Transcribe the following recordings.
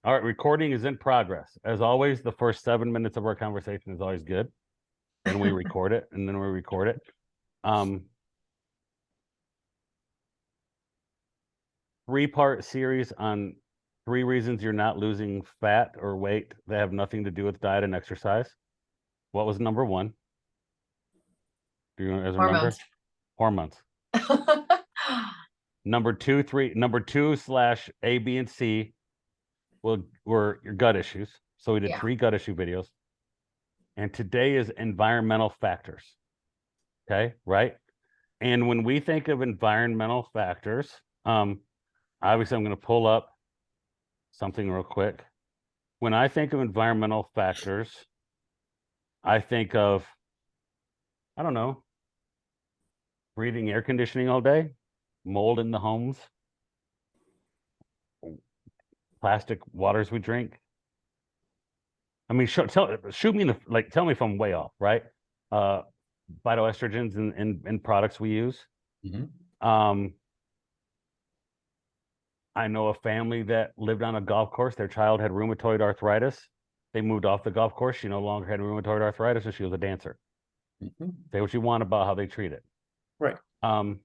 All right, recording is in progress. As always, the first 7 minutes of our conversation is always good. Then we record it, and then we record it. Three-part series on 3 reasons you're not losing fat or weight that have nothing to do with diet and exercise. What was number 1? Do you guys remember? Hormones. Number 2/A, B, and C were your gut issues. So we did 3 gut issue videos. And today is environmental factors. Okay, right? And when we think of environmental factors, obviously I'm going to pull up something real quick. When I think of environmental factors, I think of, I don't know, breathing air conditioning all day, mold in the homes, plastic waters we drink. I mean, shoot me in the, tell me if I'm way off, right? Phytoestrogens in products we use. Mm-hmm. I know a family that lived on a golf course. Their child had rheumatoid arthritis. They moved off the golf course. She no longer had rheumatoid arthritis, and she was a dancer. Mm-hmm. Say what you want about how they treat it. Right. I'm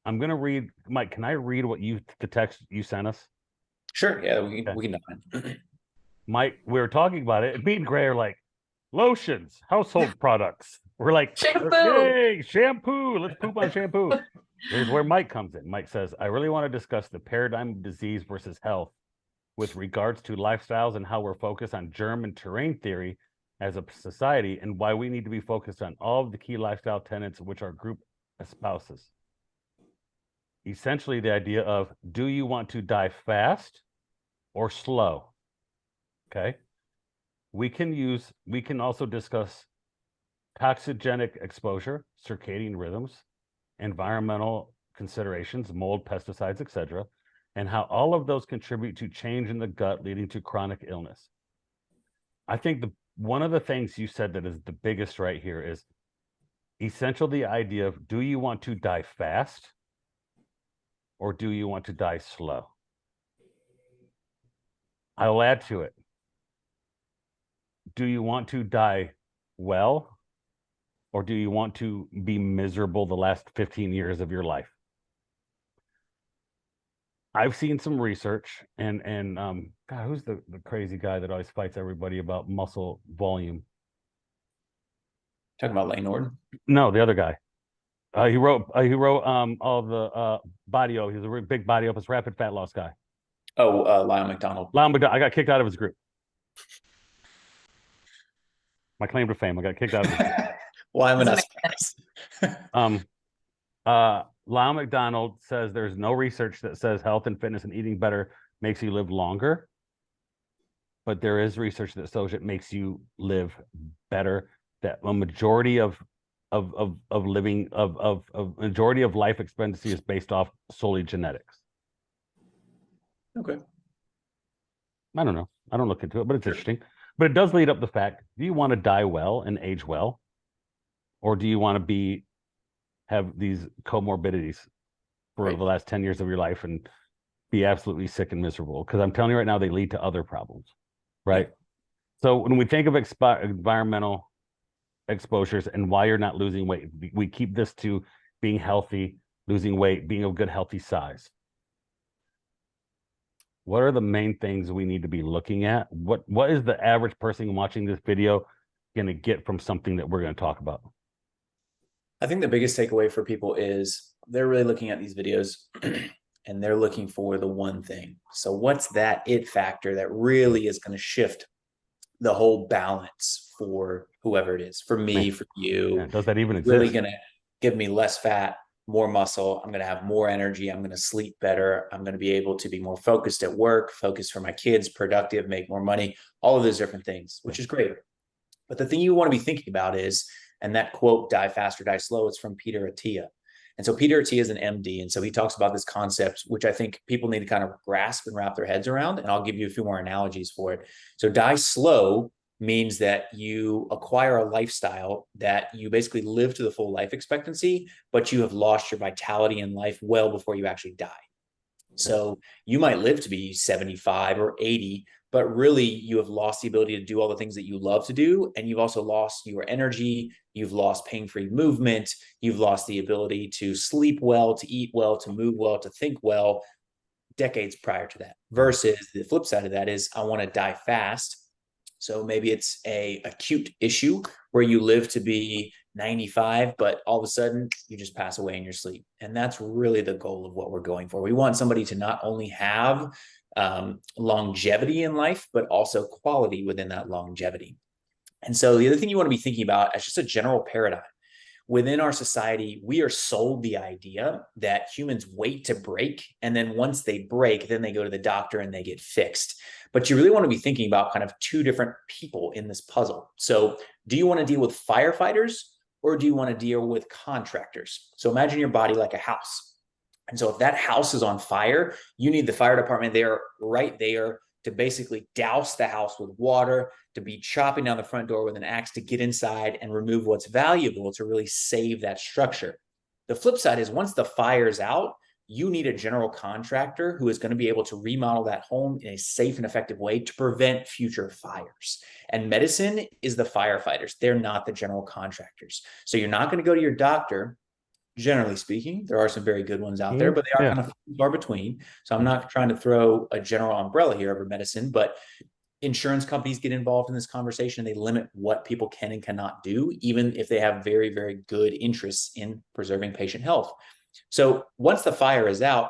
going to read, Mike, can I read what the text you sent us? Sure. Yeah, we can. Mike, we were talking about it. Me and Gray are like, lotions, household products. We're like, shampoo. Yay, shampoo. Let's poop on shampoo. Here's where Mike comes in. Mike says, I really want to discuss the paradigm of disease versus health with regards to lifestyles and how we're focused on germ and terrain theory as a society, and why we need to be focused on all of the key lifestyle tenets which our group espouses. Essentially, the idea of, do you want to die fast or slow? Okay. We can also discuss toxigenic exposure, circadian rhythms, environmental considerations, mold, pesticides, etc., and how all of those contribute to change in the gut leading to chronic illness. I think one of the things you said that is the biggest right here is essential the idea of, do you want to die fast or do you want to die slow? I'll add to it. Do you want to die well, or do you want to be miserable the last 15 years of your life? I've seen some research, and God, who's the crazy guy that always fights everybody about muscle volume? Talking about Lane Norton? No, the other guy. He wrote all the body O. He's a really big body opus rapid fat loss guy. Oh, Lyle McDonald. I got kicked out of his group. My claim to fame. I got kicked out of his group. Why am I not? Lyle McDonald says there's no research that says health and fitness and eating better makes you live longer, but there is research that shows it makes you live better. That a majority of majority of life expectancy is based off solely genetics. Okay. I don't know. I don't look into it, but it's interesting. But it does lead up the fact: do you want to die well and age well, or do you want to have these comorbidities for the last 10 years of your life and be absolutely sick and miserable? Because I'm telling you right now, they lead to other problems, right? So when we think of environmental exposures and why you're not losing weight, we keep this to being healthy, losing weight, being a good, healthy size. What are the main things we need to be looking at? What is the average person watching this video going to get from something that we're going to talk about? I think the biggest takeaway for people is they're really looking at these videos and they're looking for the one thing. So what's that it factor that really is going to shift the whole balance for whoever it is, for me, for you? Yeah, does that even exist? Really going to give me less fat, more muscle. I'm going to have more energy. I'm going to sleep better. I'm going to be able to be more focused at work, focused for my kids, productive, make more money, all of those different things, which is great. But the thing you want to be thinking about is, and that quote, die fast or die slow, it's from Peter Attia. And so Peter Attia is an MD. And so he talks about this concept, which I think people need to kind of grasp and wrap their heads around. And I'll give you a few more analogies for it. So die slow means that you acquire a lifestyle that you basically live to the full life expectancy, but you have lost your vitality in life well before you actually die. So you might live to be 75 or 80, but really you have lost the ability to do all the things that you love to do. And you've also lost your energy. You've lost pain-free movement. You've lost the ability to sleep well, to eat well, to move well, to think well, decades prior to that. Versus the flip side of that is I want to die fast. So maybe it's a acute issue where you live to be 95, but all of a sudden you just pass away in your sleep. And that's really the goal of what we're going for. We want somebody to not only have longevity in life, but also quality within that longevity. And so the other thing you want to be thinking about as just a general paradigm within our society, we are sold the idea that humans wait to break. And then once they break, then they go to the doctor and they get fixed. But you really want to be thinking about kind of two different people in this puzzle. So do you want to deal with firefighters or do you want to deal with contractors? So imagine your body like a house. And so if that house is on fire, you need the fire department there, right there, to basically douse the house with water, to be chopping down the front door with an axe to get inside and remove what's valuable to really save that structure. The flip side is once the fire's out, you need a general contractor who is going to be able to remodel that home in a safe and effective way to prevent future fires. And medicine is the firefighters. They're not the general contractors. So you're not going to go to your doctor. Generally speaking, there are some very good ones out there, but they are kind of far between. So I'm not trying to throw a general umbrella here over medicine, but insurance companies get involved in this conversation. They limit what people can and cannot do, even if they have very, very good interests in preserving patient health. So once the fire is out,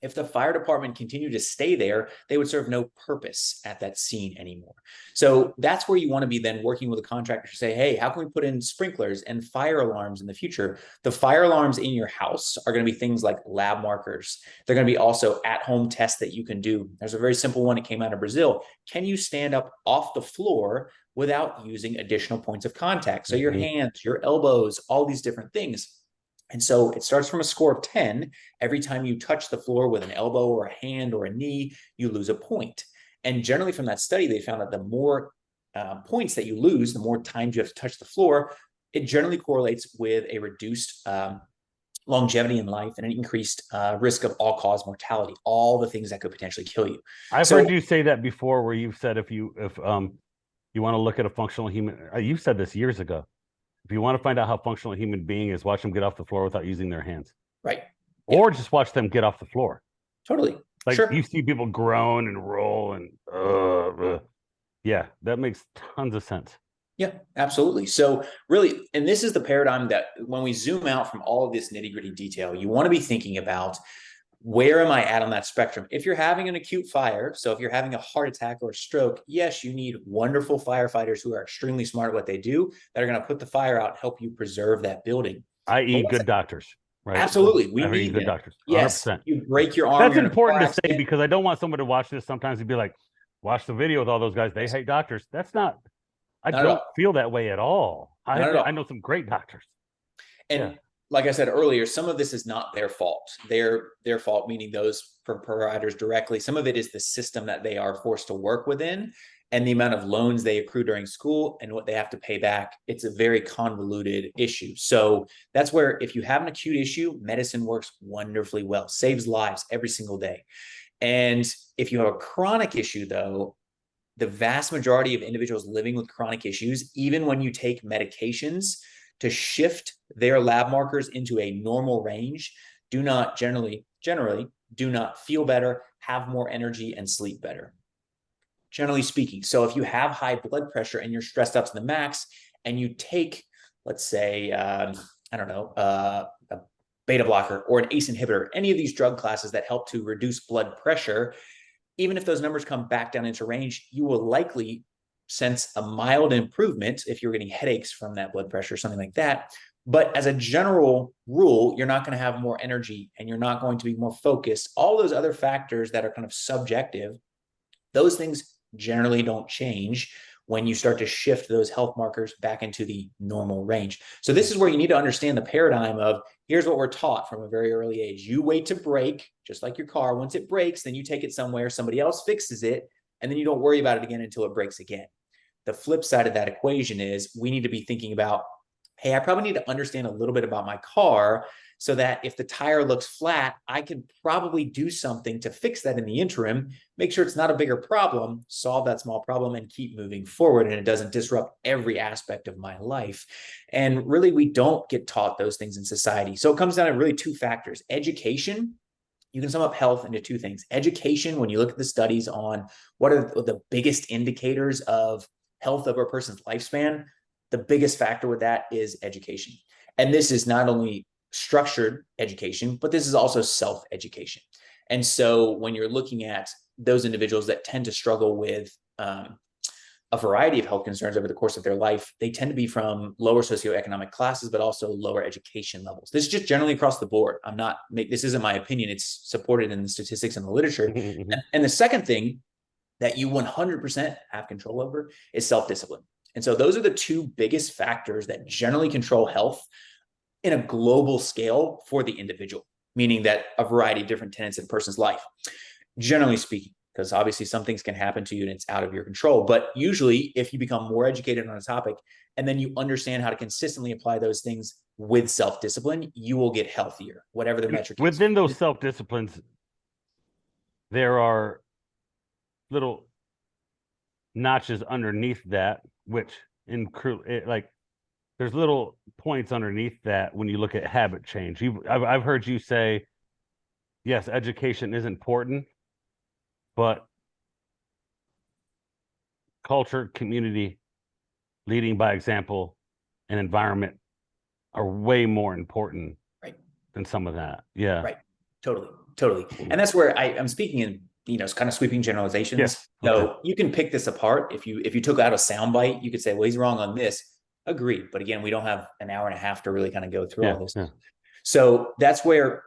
if the fire department continued to stay there, they would serve no purpose at that scene anymore. So that's where you want to be then working with a contractor to say, hey, how can we put in sprinklers and fire alarms in the future? The fire alarms in your house are going to be things like lab markers. They're going to be also at-home tests that you can do. There's a very simple one that came out of Brazil. Can you stand up off the floor without using additional points of contact? So your hands, your elbows, all these different things. And so it starts from a score of 10. Every time you touch the floor with an elbow or a hand or a knee, you lose a point. And generally from that study, they found that the more points that you lose, the more times you have to touch the floor, it generally correlates with a reduced longevity in life and an increased risk of all-cause mortality, all the things that could potentially kill you. I've heard you say that before, where you've said if you want to look at a functional human, you said this years ago. If you want to find out how functional a human being is, watch them get off the floor without using their hands. Right. Or just watch them get off the floor. Totally. Like sure. You see people groan and roll and yeah, that makes tons of sense. Yeah, absolutely. So really, and this is the paradigm that when we zoom out from all of this nitty-gritty detail, you want to be thinking about, where am I at on that spectrum? If you're having an acute fire, so if you're having a heart attack or a stroke, yes, you need wonderful firefighters who are extremely smart at what they do, that are going to put the fire out, help you preserve that building. I.e. good doctors, right? Absolutely. We need good doctors. 100%. Yes. You break your arm. That's important to say, because I don't want someone to watch this sometimes and be like, watch the video with all those guys. They hate doctors. That's not, I don't feel that way at all. I know some great doctors. And like I said earlier, some of this is not their fault. Their fault, meaning those providers directly. Some of it is the system that they are forced to work within and the amount of loans they accrue during school and what they have to pay back. It's a very convoluted issue. So that's where if you have an acute issue, medicine works wonderfully well, saves lives every single day. And if you have a chronic issue, though, the vast majority of individuals living with chronic issues, even when you take medications to shift their lab markers into a normal range, do not generally do not feel better, have more energy, and sleep better. Generally speaking. So if you have high blood pressure and you're stressed up to the max and you take, let's say, a beta blocker or an ACE inhibitor, any of these drug classes that help to reduce blood pressure, even if those numbers come back down into range, you will likely sense a mild improvement if you're getting headaches from that blood pressure, something like that. But as a general rule, you're not going to have more energy and you're not going to be more focused. All those other factors that are kind of subjective, those things generally don't change when you start to shift those health markers back into the normal range. So this is where you need to understand the paradigm of, here's what we're taught from a very early age. You wait to break, just like your car. Once it breaks, then you take it somewhere, somebody else fixes it, and then you don't worry about it again until it breaks again. The flip side of that equation is we need to be thinking about, hey, I probably need to understand a little bit about my car so that if the tire looks flat, I can probably do something to fix that in the interim, make sure it's not a bigger problem, solve that small problem, and keep moving forward. And it doesn't disrupt every aspect of my life. And really, we don't get taught those things in society. So it comes down to really two factors. Education. You can sum up health into two things. Education, when you look at the studies on what are the biggest indicators of health of a person's lifespan, the biggest factor with that is education. And this is not only structured education, but this is also self-education. And so when you're looking at those individuals that tend to struggle with a variety of health concerns over the course of their life, they tend to be from lower socioeconomic classes, but also lower education levels. This is just generally across the board. This isn't my opinion. It's supported in the statistics and the literature. And the second thing that you 100% have control over is self-discipline. And so those are the two biggest factors that generally control health in a global scale for the individual, meaning that a variety of different tenets in a person's life, generally speaking, because obviously some things can happen to you and it's out of your control. But usually if you become more educated on a topic and then you understand how to consistently apply those things with self-discipline, you will get healthier, whatever the metric is. Within those self-disciplines, there are little notches underneath that, which there's little points underneath that when you look at habit change. I've heard you say, yes, education is important, but culture, community, leading by example, and environment are way more important than some of that. Yeah. Right. Totally. And that's where I'm speaking in, it's kind of sweeping generalizations. Yes. So you can pick this apart. If you took out a soundbite, you could say, well, he's wrong on this. Agreed. But again, we don't have an hour and a half to really kind of go through all this. Yeah. So that's where,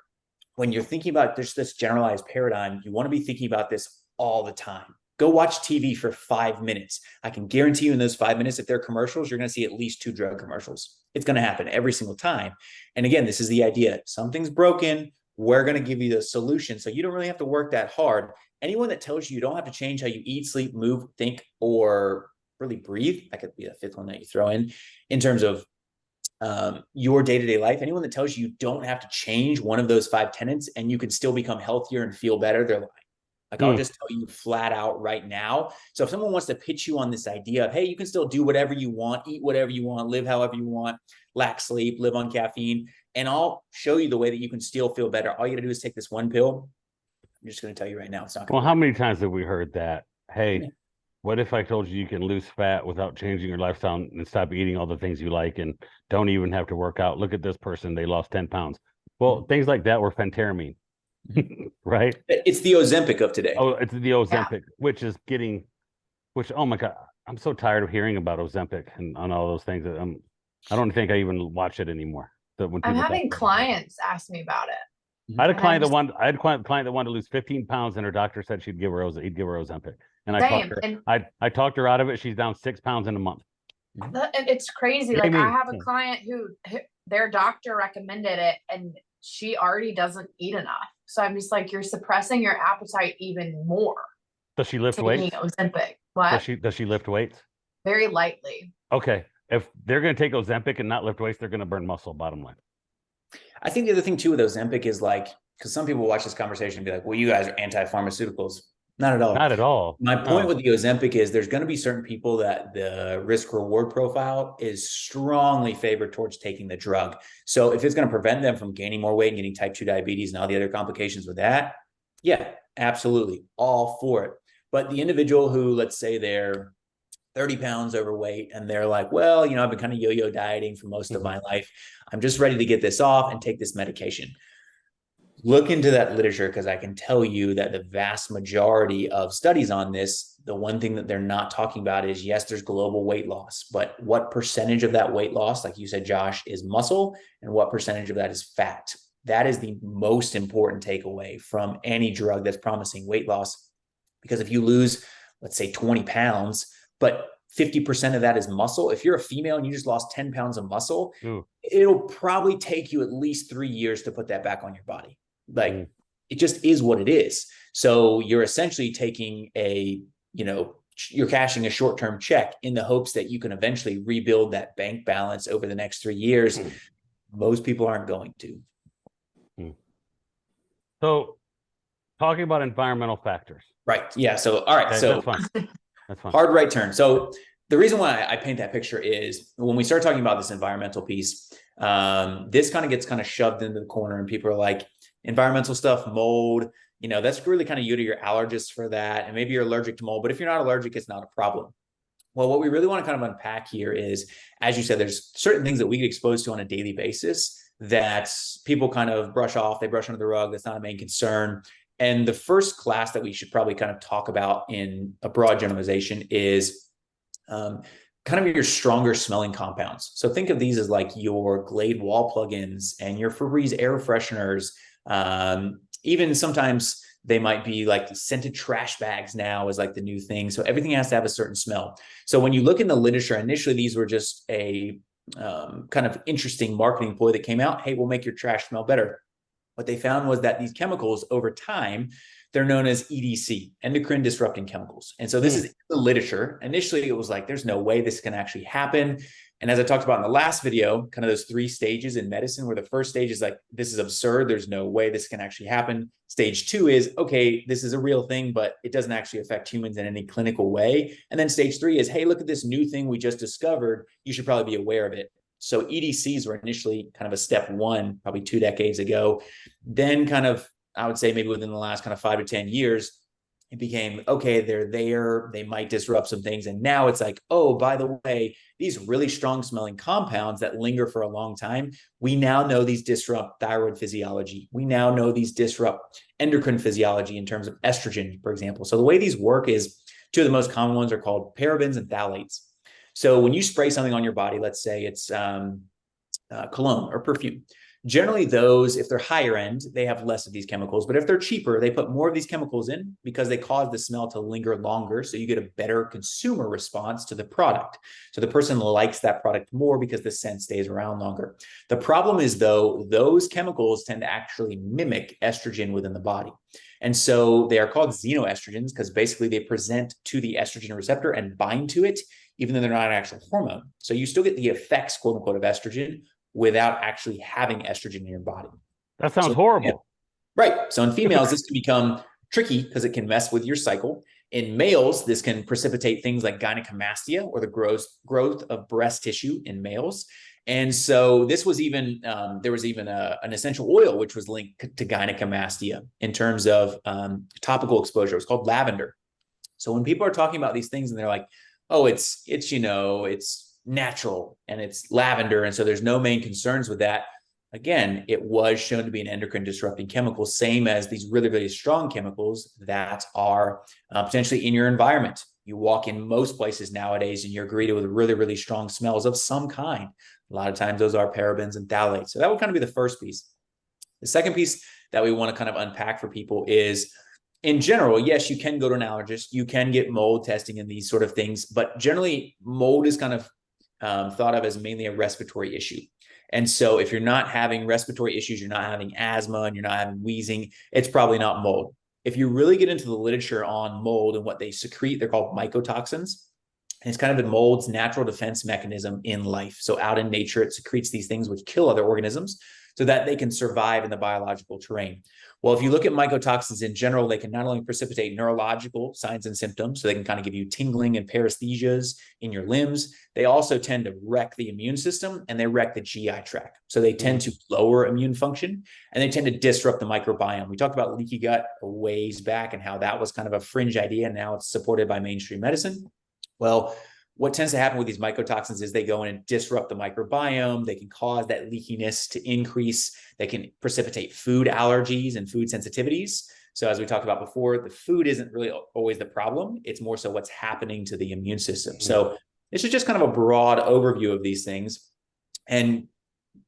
when you're thinking about this generalized paradigm, you want to be thinking about this all the time. Go watch TV for 5 minutes. I can guarantee you in those 5 minutes, if they're commercials, you're going to see at least 2 drug commercials. It's going to happen every single time. And again, this is the idea. Something's broken. We're going to give you the solution. So you don't really have to work that hard. Anyone that tells you don't have to change how you eat, sleep, move, think, or really breathe, that could be the 5th one that you throw in terms of your day-to-day life. Anyone that tells you don't have to change one of those 5 tenets and you can still become healthier and feel better, they're lying. Like, I'll just tell you flat out right now. So if someone wants to pitch you on this idea of, hey, you can still do whatever you want, eat whatever you want, live however you want, lack sleep, live on caffeine, and I'll show you the way that you can still feel better. All you got to do is take this one pill. I'm just going to tell you right now, it's not going to work. How many times have we heard that? Hey, what if I told you can lose fat without changing your lifestyle and stop eating all the things you like and don't even have to work out? Look at this person. They lost 10 pounds. Well, things like that were phentermine, right? It's the Ozempic of today. Oh, it's the Ozempic, oh my God, I'm so tired of hearing about Ozempic and on all those things. I don't think I even watch it anymore. I'm having clients ask me about it. I had a client that wanted to lose 15 pounds, and her doctor said he'd give her Ozempic. And I talked her out of it. She's down 6 pounds in a month. It's crazy. Like, I have a client who their doctor recommended it and she already doesn't eat enough. So I'm just like, you're suppressing your appetite even more. Does she lift weights? Ozempic. What? Does she lift weights? Very lightly. Okay. If they're going to take Ozempic and not lift weights, they're going to burn muscle, bottom line. I think the other thing too with Ozempic is because some people watch this conversation and be like, well, you guys are anti-pharmaceuticals. Not at all. Not at all. My point with the Ozempic is there's going to be certain people that the risk reward profile is strongly favored towards taking the drug. So if it's going to prevent them from gaining more weight and getting type 2 diabetes and all the other complications with that, yeah, absolutely. All for it. But the individual who, let's say they're 30 pounds overweight and they're like, well, I've been kind of yo-yo dieting for most of my life. I'm just ready to get this off and take this medication. Look into that literature, because I can tell you that the vast majority of studies on this, the one thing that they're not talking about is, yes, there's global weight loss, but what percentage of that weight loss, like you said, Josh, is muscle, and what percentage of that is fat? That is the most important takeaway from any drug that's promising weight loss. Because if you lose, let's say 20 pounds, but 50% of that is muscle. If you're a female and you just lost 10 pounds of muscle, it'll probably take you at least 3 years to put that back on your body. It just is what it is. So you're essentially taking a, you're cashing a short-term check in the hopes that you can eventually rebuild that bank balance over the next 3 years. Most people aren't going to. So talking about environmental factors. Right. Yeah. So, all right. Okay, so that's fine. That's fine. Hard right turn. So the reason why I paint that picture is when we start talking about this environmental piece, this kind of gets kind of shoved into the corner and people are like, environmental stuff, mold, you know, that's really kind of you to your allergists for that. And maybe you're allergic to mold, but if you're not allergic, it's not a problem. Well, what we really want to kind of unpack here is, as you said, there's certain things that we get exposed to on a daily basis that people kind of brush off, they brush under the rug. That's not a main concern. And the first class that we should probably kind of talk about in a broad generalization is kind of your stronger smelling compounds. So think of these as like your Glade wall plugins and your Febreze air fresheners. Even sometimes they might be like scented trash bags now is like the new thing. So everything has to have a certain smell. So when you look in the literature, initially these were just a kind of interesting marketing ploy that came out. Hey, we'll make your trash smell better. What they found was that these chemicals over time, they're known as EDC, endocrine disrupting chemicals. And so this is the literature. Initially, it was like, there's no way this can actually happen. And as I talked about in the last video, kind of those 3 stages in medicine, where the first stage is like, this is absurd. There's no way this can actually happen. Stage 2 is, okay, this is a real thing, but it doesn't actually affect humans in any clinical way. And then stage 3 is, hey, look at this new thing we just discovered. You should probably be aware of it. So EDCs were initially kind of a step 1, probably 2 decades ago. Then kind of, I would say maybe within the last kind of 5 to 10 years, it became, okay, they're there, they might disrupt some things. And now it's like, oh, by the way, these really strong smelling compounds that linger for a long time, we now know these disrupt thyroid physiology. We now know these disrupt endocrine physiology in terms of estrogen, for example. So the way these work is 2 of the most common ones are called parabens and phthalates. So when you spray something on your body, let's say it's cologne or perfume, generally those, if they're higher end, they have less of these chemicals. But if they're cheaper, they put more of these chemicals in because they cause the smell to linger longer. So you get a better consumer response to the product. So the person likes that product more because the scent stays around longer. The problem is, though, those chemicals tend to actually mimic estrogen within the body. And so they are called xenoestrogens because basically they present to the estrogen receptor and bind to it, even though they're not an actual hormone. So you still get the effects, quote unquote, of estrogen without actually having estrogen in your body. That sounds horrible. Yeah. Right. So in females, this can become tricky because it can mess with your cycle. In males, this can precipitate things like gynecomastia, or the growth of breast tissue in males. And so this was even, there was even an essential oil, which was linked to gynecomastia in terms of topical exposure. It was called lavender. So when people are talking about these things and they're like, oh, it's, you know, it's natural and it's lavender. And so there's no main concerns with that. Again, it was shown to be an endocrine disrupting chemical, same as these really, really strong chemicals that are potentially in your environment. You walk in most places nowadays and you're greeted with really, really strong smells of some kind. A lot of times those are parabens and phthalates. So that would kind of be the first piece. The second piece that we want to kind of unpack for people is, in general, yes, you can go to an allergist, you can get mold testing and these sort of things, but generally mold is kind of thought of as mainly a respiratory issue. And so if you're not having respiratory issues, you're not having asthma and you're not having wheezing, it's probably not mold. If you really get into the literature on mold and what they secrete, they're called mycotoxins. And it's kind of the mold's natural defense mechanism in life. So out in nature, it secretes these things which kill other organisms so that they can survive in the biological terrain. Well, if you look at mycotoxins in general, they can not only precipitate neurological signs and symptoms, so they can kind of give you tingling and paresthesias in your limbs. They also tend to wreck the immune system and they wreck the GI tract. So they tend to lower immune function and they tend to disrupt the microbiome. We talked about leaky gut a ways back and how that was kind of a fringe idea. And now it's supported by mainstream medicine. Well, what tends to happen with these mycotoxins is they go in and disrupt the microbiome. They can cause that leakiness to increase. They can precipitate food allergies and food sensitivities. So as we talked about before, the food isn't really always the problem. It's more so what's happening to the immune system. So this is just kind of a broad overview of these things. And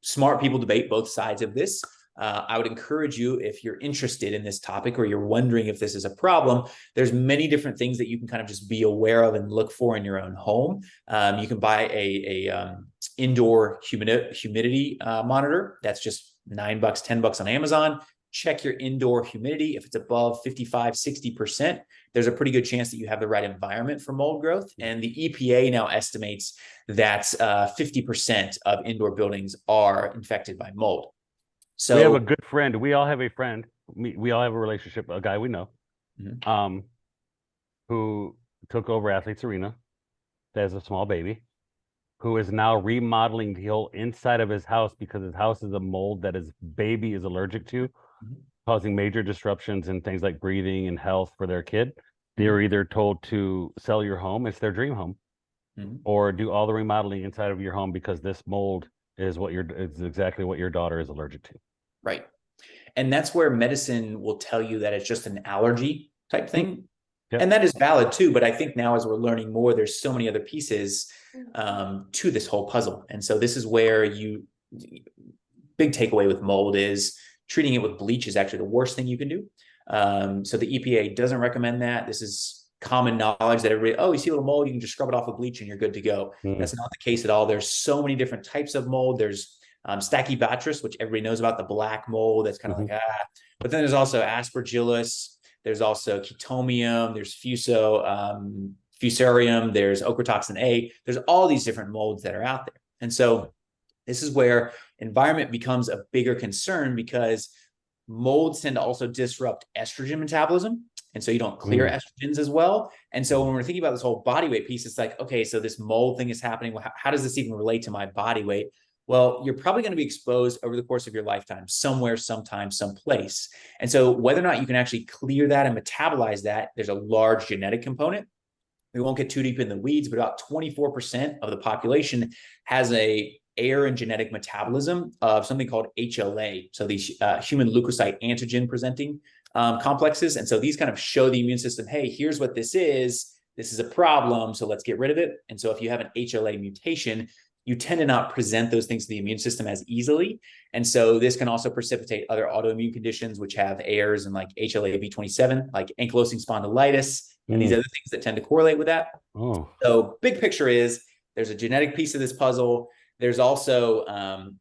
smart people debate both sides of this. I would encourage you, if you're interested in this topic or you're wondering if this is a problem, there's many different things that you can kind of just be aware of and look for in your own home. You can buy a indoor humidity monitor. That's just $9, $10 on Amazon. check your indoor humidity. If it's above 55, 60%, there's a pretty good chance that you have the right environment for mold growth. And the EPA now estimates that 50% of indoor buildings are infected by mold. So we have a good friend. We all have a friend. We all have a relationship, a guy we know, who took over Athletes Arena as a small baby, who is now remodeling the whole inside of his house because his house is a mold that his baby is allergic to, causing major disruptions in things like breathing and health for their kid. They're either told to sell your home, it's their dream home, or do all the remodeling inside of your home because this mold is exactly what your daughter is allergic to. Right. And that's where medicine will tell you that it's just an allergy type thing. Yep. And that is valid too. But I think now as we're learning more, there's so many other pieces to this whole puzzle. And so this is where big takeaway with mold is treating it with bleach is actually the worst thing you can do. So the EPA doesn't recommend that. This is common knowledge that everybody, you see a little mold, you can just scrub it off with bleach and you're good to go. That's not the case at all. There's so many different types of mold. There's Stachybotrys, which everybody knows about, the black mold. That's kind of but then there's also Aspergillus. There's also Chaetomium. There's Fusarium. There's Ochratoxin A. There's all these different molds that are out there. And so this is where environment becomes a bigger concern because molds tend to also disrupt estrogen metabolism. And so you don't clear estrogens as well. And so when we're thinking about this whole body weight piece, it's like, okay, so this mold thing is happening. Well, how does this even relate to my body weight? Well, you're probably going to be exposed over the course of your lifetime, somewhere, sometime, someplace. And so whether or not you can actually clear that and metabolize that, there's a large genetic component. We won't get too deep in the weeds, but about 24% of the population has a air and genetic metabolism of something called HLA. So these human leukocyte antigen presenting complexes. And so these kind of show the immune system, hey, here's what this is. This is a problem. So let's get rid of it. And so if you have an HLA mutation, you tend to not present those things to the immune system as easily. And so this can also precipitate other autoimmune conditions, which have AIRs and like HLA-B27, like ankylosing spondylitis, and these other things that tend to correlate with that. So big picture is there's a genetic piece of this puzzle. There's also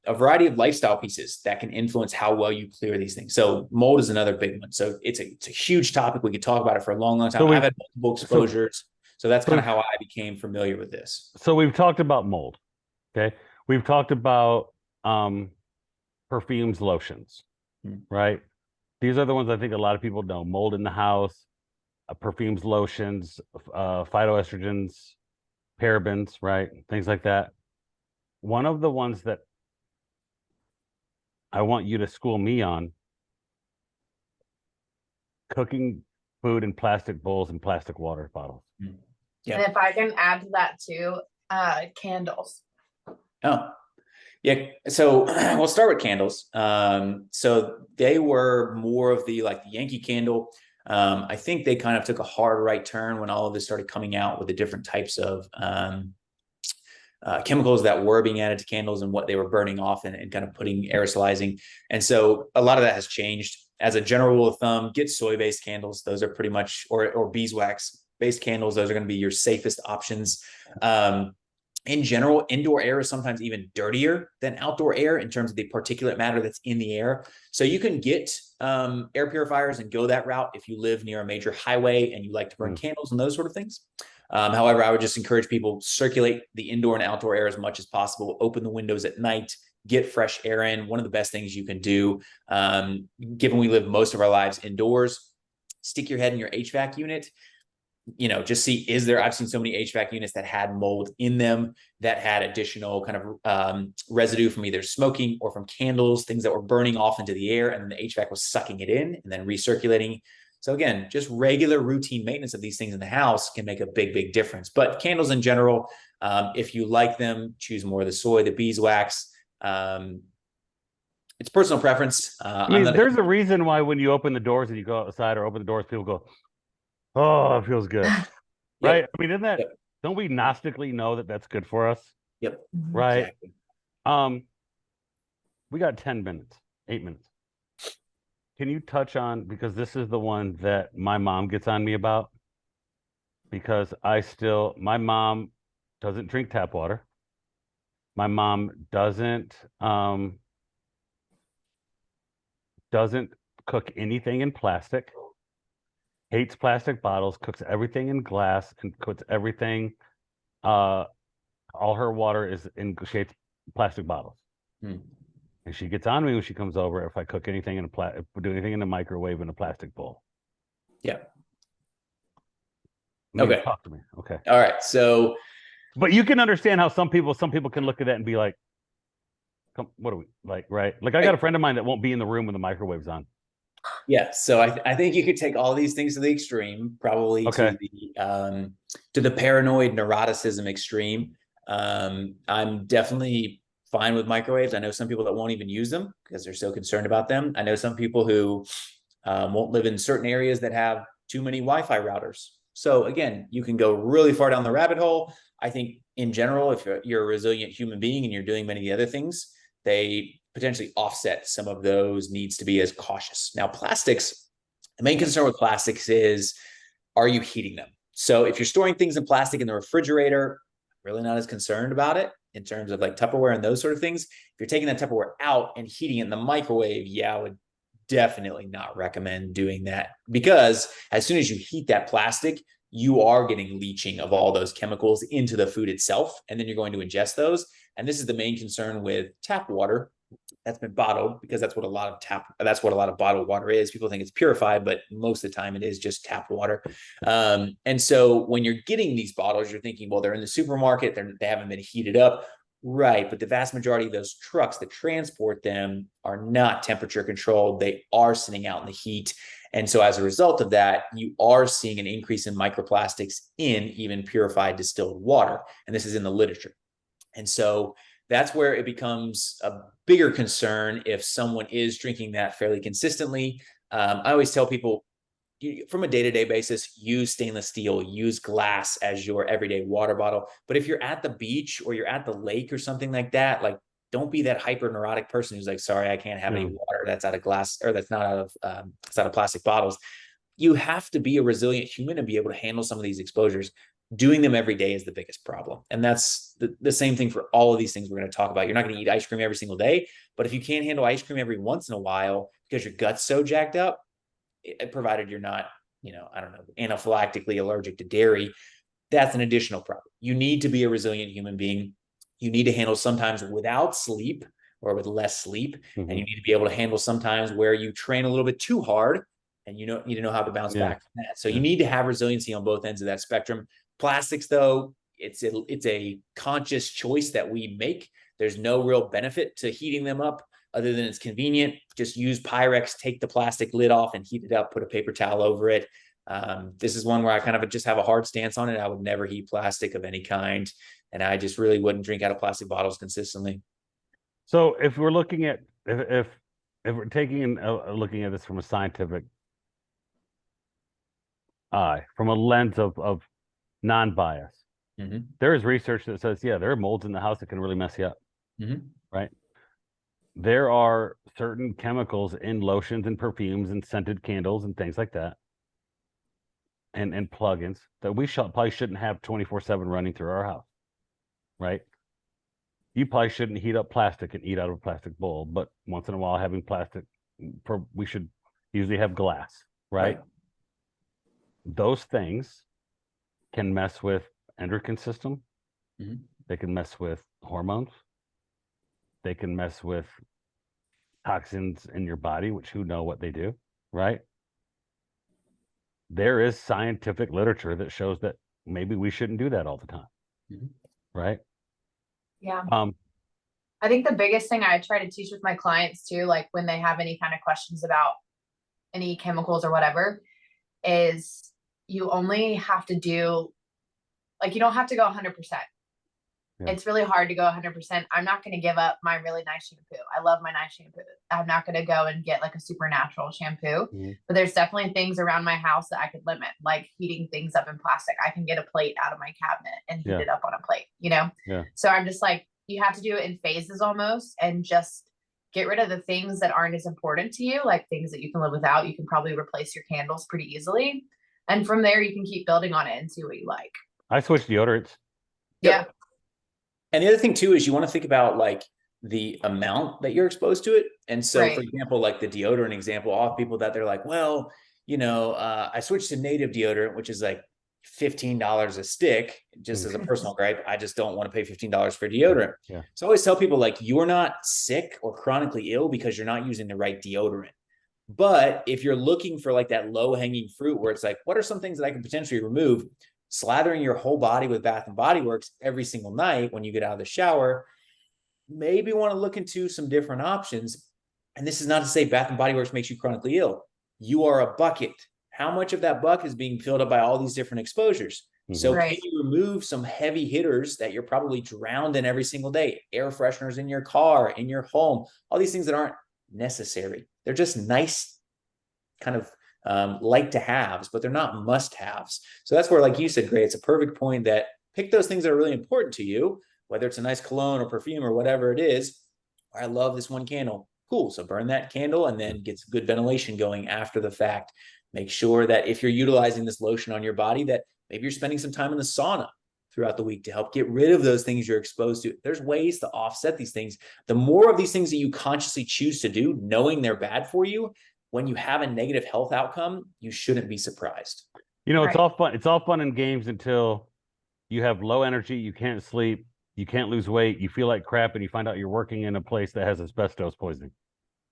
a variety of lifestyle pieces that can influence how well you clear these things. So mold is another big one. So it's a huge topic. We could talk about it for a long, long time. I've had multiple exposures. So that's kind of how I became familiar with this. So we've talked about mold. Okay. We've talked about perfumes, lotions, right? These are the ones I think a lot of people know. Mold in the house, perfumes, lotions, phytoestrogens, parabens, right? Things like that. One of the ones that I want you to school me on, cooking food in plastic bowls and plastic water bottles. Yeah. And if I can add to that too, candles. Oh, yeah. So we'll start with candles. So they were more of the Yankee Candle. I think they kind of took a hard right turn when all of this started coming out with the different types of chemicals that were being added to candles and what they were burning off and kind of putting aerosolizing. And so a lot of that has changed. As a general rule of thumb, get soy-based candles. Those are pretty much, or beeswax-based candles. Those are going to be your safest options. In general, indoor air is sometimes even dirtier than outdoor air in terms of the particulate matter that's in the air. So you can get air purifiers and go that route if you live near a major highway and you like to burn candles and those sort of things. However, I would just encourage people circulate the indoor and outdoor air as much as possible. Open the windows at night, get fresh air in. One of the best things you can do, given we live most of our lives indoors, stick your head in your HVAC unit. Just see, I've seen so many HVAC units that had mold in them that had additional kind of residue from either smoking or from candles, things that were burning off into the air, and then the HVAC was sucking it in and then recirculating. So again, just regular routine maintenance of these things in the house can make a big, big difference. But candles in general, if you like them, choose more of the soy, the beeswax. It's personal preference. There's a reason why when you open the doors and you go outside or open the doors, people go, oh, it feels good. Right? Yep. I mean, don't we gnostically know that that's good for us? Yep. Right. Exactly. We got 8 minutes. Can you touch on, because this is the one that my mom gets on me about, because my mom doesn't drink tap water. My mom doesn't cook anything in plastic, hates plastic bottles, cooks everything in glass, and cooks everything. All her water is in shaped plastic bottles. Hmm. And she gets on me when she comes over if I cook anything in do anything in the microwave in a plastic bowl. Yeah. Okay. Talk to me. Okay. All right. So, but you can understand how some people can look at that and be like, "Come, what are we like?" Right? Like I got a friend of mine that won't be in the room when the microwave's on. Yeah. So I think you could take all these things to the extreme, probably to the paranoid neuroticism extreme. I'm definitely fine with microwaves. I know some people that won't even use them because they're so concerned about them. I know some people who won't live in certain areas that have too many Wi-Fi routers. So again, you can go really far down the rabbit hole. I think in general, if you're a resilient human being and you're doing many of the other things, they potentially offset some of those needs to be as cautious. Now, plastics, the main concern with plastics is, are you heating them? So if you're storing things in plastic in the refrigerator, really not as concerned about it in terms of like Tupperware and those sort of things. If you're taking that Tupperware out and heating it in the microwave, yeah, I would definitely not recommend doing that, because as soon as you heat that plastic, you are getting leaching of all those chemicals into the food itself, and then you're going to ingest those. And this is the main concern with tap water that's been bottled, because that's what a lot of bottled water is. People think it's purified, but most of the time it is just tap water. And so when you're getting these bottles, you're thinking, well, they're in the supermarket, they haven't been heated up. Right. But the vast majority of those trucks that transport them are not temperature controlled. They are sitting out in the heat. And so as a result of that, you are seeing an increase in microplastics in even purified distilled water. And this is in the literature. And so that's where it becomes a bigger concern if someone is drinking that fairly consistently. I always tell people, from a day-to-day basis, use stainless steel, use glass as your everyday water bottle. But if you're at the beach or you're at the lake or something like that, like, don't be that hyper neurotic person who's like, sorry, I can't have any water that's out of glass, or that's not out of it's out of plastic bottles. You have to be a resilient human and be able to handle some of these exposures. Doing them every day is the biggest problem. And that's the same thing for all of these things we're going to talk about. You're not going to eat ice cream every single day, but if you can't handle ice cream every once in a while because your gut's so jacked up, provided you're not, I don't know, anaphylactically allergic to dairy, that's an additional problem. You need to be a resilient human being. You need to handle sometimes without sleep or with less sleep. Mm-hmm. And you need to be able to handle sometimes where you train a little bit too hard and you need to know how to bounce back from that. So you need to have resiliency on both ends of that spectrum. Plastics, though, it's a conscious choice that we make. There's no real benefit to heating them up other than it's convenient. Just use Pyrex, take the plastic lid off and heat it up, put a paper towel over it. This is one where I kind of just have a hard stance on it. I would never heat plastic of any kind. And I just really wouldn't drink out of plastic bottles consistently. So if we're looking at, if we're taking looking at this from a scientific eye, from a lens of non-bias, mm-hmm. there is research that says, there are molds in the house that can really mess you up, mm-hmm. right? There are certain chemicals in lotions and perfumes and scented candles and things like that, and plugins that we probably shouldn't have 24/7 running through our house, right? You probably shouldn't heat up plastic and eat out of a plastic bowl, but once in a while having plastic, we should usually have glass, right? Those things can mess with endocrine system. Mm-hmm. They can mess with hormones. They can mess with toxins in your body, which who know what they do, right? There is scientific literature that shows that maybe we shouldn't do that all the time, mm-hmm. right? Yeah. I think the biggest thing I try to teach with my clients too, like when they have any kind of questions about any chemicals or whatever, is you only have to do, like, you don't have to go 100%. Yeah. It's really hard to go 100%. I'm not going to give up my really nice shampoo. I love my nice shampoo. I'm not going to go and get like a super natural shampoo, mm-hmm. but there's definitely things around my house that I could limit, like heating things up in plastic. I can get a plate out of my cabinet and heat it up on a plate, Yeah. So I'm just like, you have to do it in phases almost, and just get rid of the things that aren't as important to you, like things that you can live without. You can probably replace your candles pretty easily. And from there, you can keep building on it and see what you like. I switched deodorants. Yeah. And the other thing too is you want to think about like the amount that you're exposed to it. And so, for Right. example, like the deodorant example, all people that they're like, well, I switched to native deodorant, which is like $15 a stick, just as a personal gripe. I just don't want to pay $15 for deodorant. Yeah. So I always tell people, like, you're not sick or chronically ill because you're not using the right deodorant. But if you're looking for like that low hanging fruit where it's like, what are some things that I can potentially remove? Slathering your whole body with Bath and Body Works every single night when you get out of the shower, maybe want to look into some different options. And this is not to say Bath and Body Works makes you chronically ill. You are a bucket. How much of that bucket is being filled up by all these different exposures? So Right. can you remove some heavy hitters that you're probably drowned in every single day? Air fresheners in your car, in your home, all these things that aren't necessary. They're just nice kind of like to haves, but they're not must haves. So that's where, like you said, Gray, it's a perfect point that pick those things that are really important to you, whether it's a nice cologne or perfume or whatever it is. I love this one candle. Cool. So burn that candle and then get some good ventilation going after the fact. Make sure that if you're utilizing this lotion on your body, that maybe you're spending some time in the sauna throughout the week to help get rid of those things you're exposed to. There's ways to offset these things. The more of these things that you consciously choose to do, knowing they're bad for you, when you have a negative health outcome, you shouldn't be surprised. It's Right. all fun. It's all fun and games until you have low energy, you can't sleep, you can't lose weight, you feel like crap, and you find out you're working in a place that has asbestos poisoning.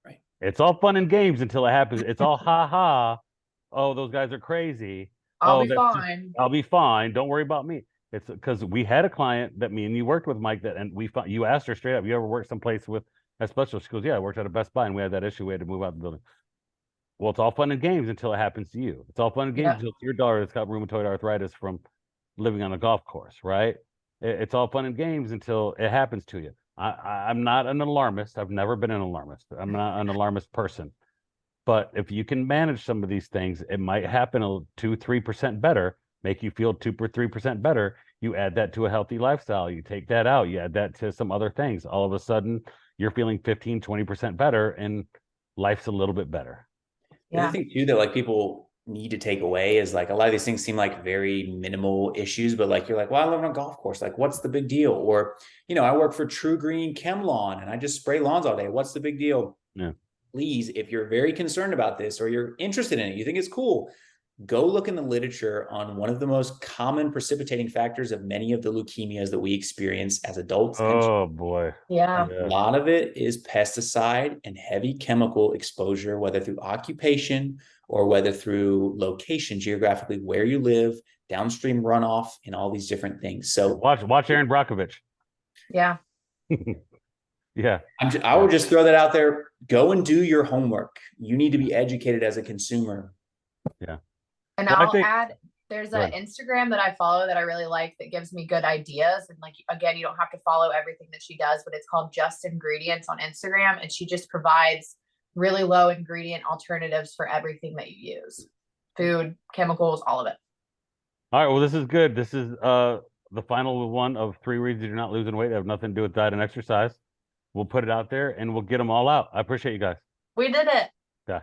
Right. It's all fun and games until it happens. It's all ha ha. Oh, those guys are crazy. I'll Oh, be that's just- fine. I'll be fine. Don't worry about me. It's because we had a client that me and you worked with, Mike, that, and you asked her straight up, you ever worked someplace with asbestos? She goes, yeah, I worked at a Best Buy and we had that issue. We had to move out the building. Well, it's all fun and games until it happens to you. It's all fun and games Yeah. until it's your daughter that's got rheumatoid arthritis from living on a golf course, right? It's all fun and games until it happens to you. I'm not an alarmist. I've never been an alarmist. I'm not an alarmist person. But if you can manage some of these things, it might happen 2-3% better, make you feel 2-3% better. You add that to a healthy lifestyle. You take that out. You add that to some other things. All of a sudden, you're feeling 15-20% better, and life's a little bit better. The other Yeah. thing too that like people need to take away is like a lot of these things seem like very minimal issues, but like you're like, well, I live on a golf course. Like, what's the big deal? Or, I work for True Green Chem Lawn and I just spray lawns all day. What's the big deal? Yeah. Please, if you're very concerned about this or you're interested in it, you think it's cool, go look in the literature on one of the most common precipitating factors of many of the leukemias that we experience as adults. Oh boy. Yeah. A lot of it is pesticide and heavy chemical exposure, whether through occupation or whether through location, geographically where you live, downstream runoff, and all these different things. So watch Aaron Brockovich. Yeah. Yeah. I would just throw that out there. Go and do your homework. You need to be educated as a consumer. Yeah. And Well, I I'll think- add, there's Go an ahead. Instagram that I follow that I really like that gives me good ideas. And like, again, you don't have to follow everything that she does, but it's called Just Ingredients on Instagram. And she just provides really low ingredient alternatives for everything that you use. Food, chemicals, all of it. All right. Well, this is good. This is the final one of 3 reasons you're not losing weight that have nothing to do with diet and exercise. We'll put it out there and we'll get them all out. I appreciate you guys. We did it. Yeah.